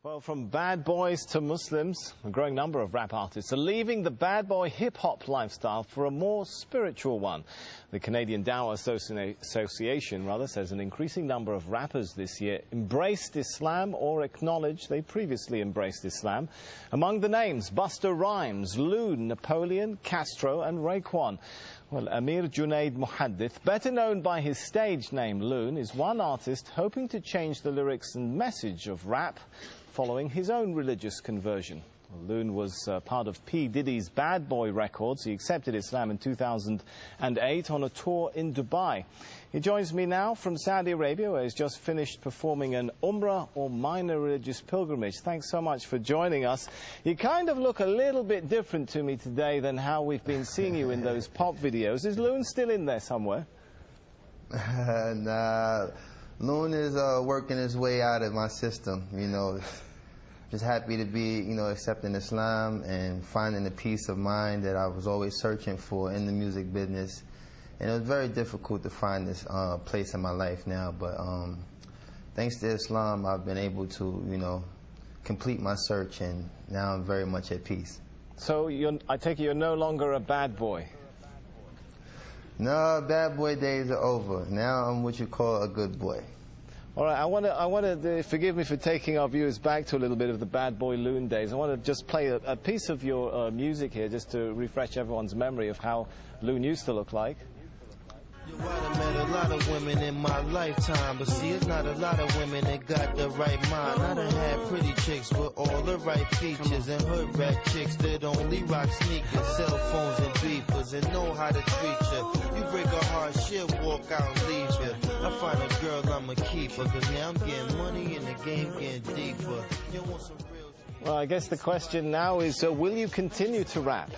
Well, from bad boys to Muslims, a growing number of rap artists are leaving the bad boy hip-hop lifestyle for a more spiritual one. The Canadian Dawah Association says an increasing number of rappers this year embraced Islam or acknowledged they previously embraced Islam. Among the names, Busta Rhymes, Loon, Napoleon, Castro and Raekwon. Well, Amir Junaid Muhaddith, better known by his stage name Loon, is one artist hoping to change the lyrics and message of rap following his own religious conversion. Loon was part of P.Diddy's Bad Boy Records. He accepted Islam in 2008 on a tour in Dubai. He joins me now from Saudi Arabia, where he's just finished performing an Umrah or minor religious pilgrimage. Thanks so much for joining us. You kind of look a little bit different to me today than how we've been seeing you in those pop videos. Is Loon still in there somewhere? Nah, Loon is working his way out of my system, you know. Just happy to be, accepting Islam and finding the peace of mind that I was always searching for in the music business. And it was very difficult to find this place in my life now, but thanks to Islam, I've been able to, complete my search, and now I'm very much at peace. So I take it you're no longer a bad boy? No, bad boy days are over. Now I'm what you call a good boy. All right, I want to forgive me for taking our viewers back to a little bit of the Bad Boy Loon days. I want to just play a piece of your music here, just to refresh everyone's memory of how Loon used to look like. I met a lot of women in my lifetime, but see, it's not a lot of women that got the right mind. I done had pretty chicks with all the right features, and hood rat chicks that only rock sneakers, cell phones and beepers, and know how to treat you. You break a heart, she'll walk out and leave you. I find a girl, I'ma keep her, cause now I'm getting money and the game getting deeper. You want some real... Well, I guess the question now is, will you continue to rap?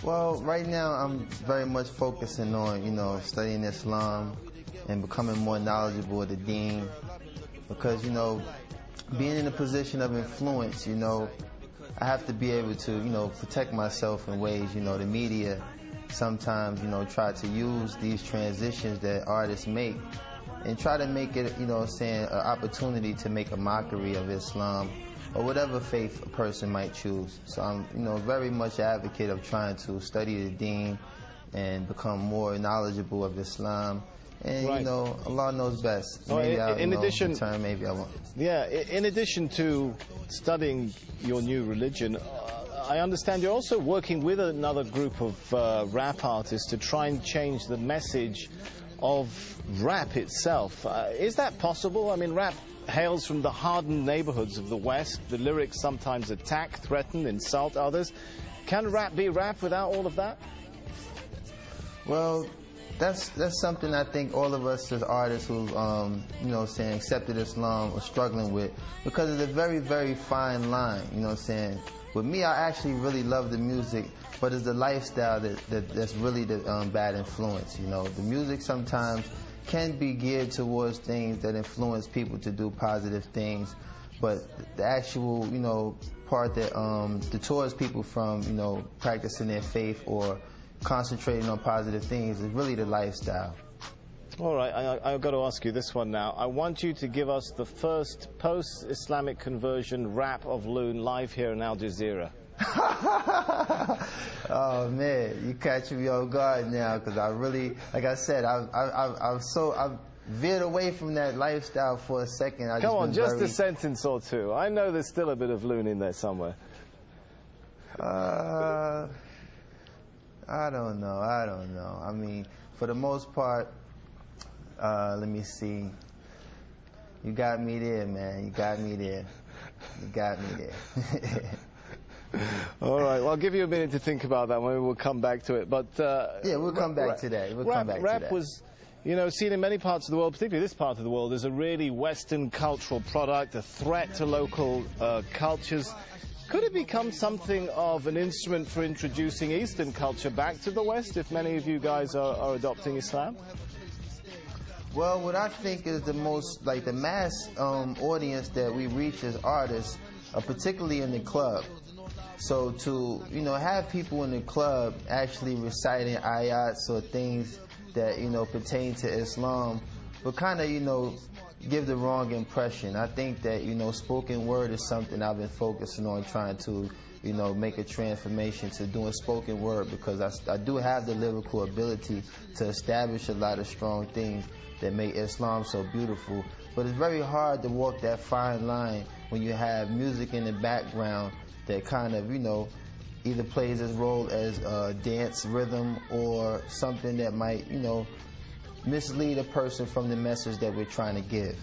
Well, right now I'm very much focusing on, studying Islam and becoming more knowledgeable of the deen. Because, being in a position of influence, I have to be able to, protect myself in ways, the media sometimes, try to use these transitions that artists make and try to make it, an opportunity to make a mockery of Islam or whatever faith a person might choose. So I'm, very much an advocate of trying to study the deen and become more knowledgeable of Islam. And, right. Allah knows best. Well, maybe maybe I won't. Yeah, in addition to studying your new religion, I understand you're also working with another group of rap artists to try and change the message of rap itself. Is that possible? I mean, rap hails from the hardened neighborhoods of the West. The lyrics sometimes attack, threaten, insult others. Can rap be rap without all of that? Well, that's something I think all of us as artists who, accepted Islam are struggling with, because it's a very, very fine line, With me, I actually really love the music, but it's the lifestyle that's really the bad influence, The music sometimes can be geared towards things that influence people to do positive things, but the actual, part that deters people from, practicing their faith or concentrating on positive things is really the lifestyle. All right, I've got to ask you this one now. I want you to give us the first post-Islamic conversion rap of Loon live here in Al Jazeera. Oh man, you catch me off guard now, because I really, like I said, I've veered away from that lifestyle for a second. Come on, just a sentence or two. I know there's still a bit of Loon in there somewhere. I don't know. I mean, for the most part, let me see. You got me there, man. You got me there. All right, well, I'll give you a minute to think about that. Maybe we'll come back to it. But yeah, we'll come back to that. Rap was, seen in many parts of the world, particularly this part of the world, as a really Western cultural product, a threat to local cultures. Could it become something of an instrument for introducing Eastern culture back to the West if many of you guys are adopting Islam? Well, what I think is the most, the mass audience that we reach as artists, particularly in the club. So to, have people in the club actually reciting ayats or things that, pertain to Islam, but kind of, give the wrong impression. I think that, you know, spoken word is something I've been focusing on, trying to, you know, make a transformation to doing spoken word, because I do have the lyrical ability to establish a lot of strong things that make Islam so beautiful. But it's very hard to walk that fine line when you have music in the background that kind of, you know, either plays its role as a dance rhythm or something that might, you know, mislead a person from the message that we're trying to give.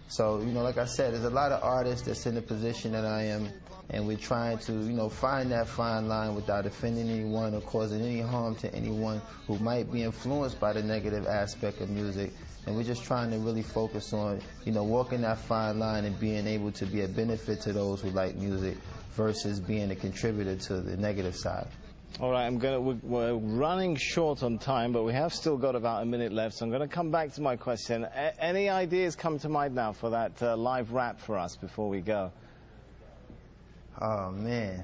So, you know, like I said, there's a lot of artists that's in the position that I am, and we're trying to, you know, find that fine line without offending anyone or causing any harm to anyone who might be influenced by the negative aspect of music. And we're just trying to really focus on, you know, walking that fine line and being able to be a benefit to those who like music versus being a contributor to the negative side. All right, we're running short on time, but we have still got about a minute left, so I'm going to come back to my question. Any ideas come to mind now for that live rap for us before we go? Oh, man.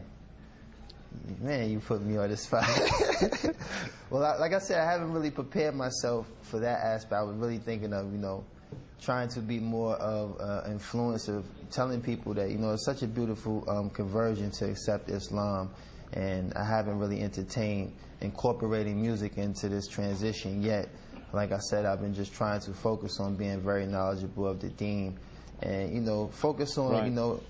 Man, you put me on the spot. Well, like I said, I haven't really prepared myself for that aspect. I was really thinking of, you know, trying to be more of an influencer, telling people that, you know, it's such a beautiful conversion to accept Islam. And I haven't really entertained incorporating music into this transition yet. Like I said, I've been just trying to focus on being very knowledgeable of the deen, and, you know, focus on, right, you know,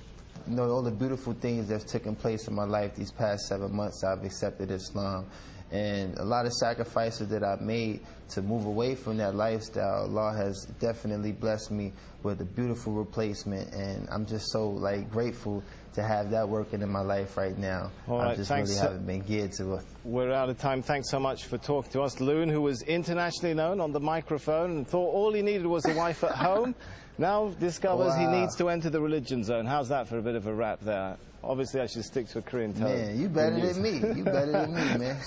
all the beautiful things that's taken place in my life these past 7 months. I've accepted Islam, and a lot of sacrifices that I've made to move away from that lifestyle. Allah has definitely blessed me with a beautiful replacement, and I'm just so, like, grateful to have that working in my life right now. All right, I just really haven't been geared to it. We're out of time. Thanks so much for talking to us. Loon, who was internationally known on the microphone and thought all he needed was a wife at home, now discovers he needs to enter the religion zone. How's that for a bit of a rap there? Obviously, I should stick to a Korean tone. Man, you better than me. You better than me, man.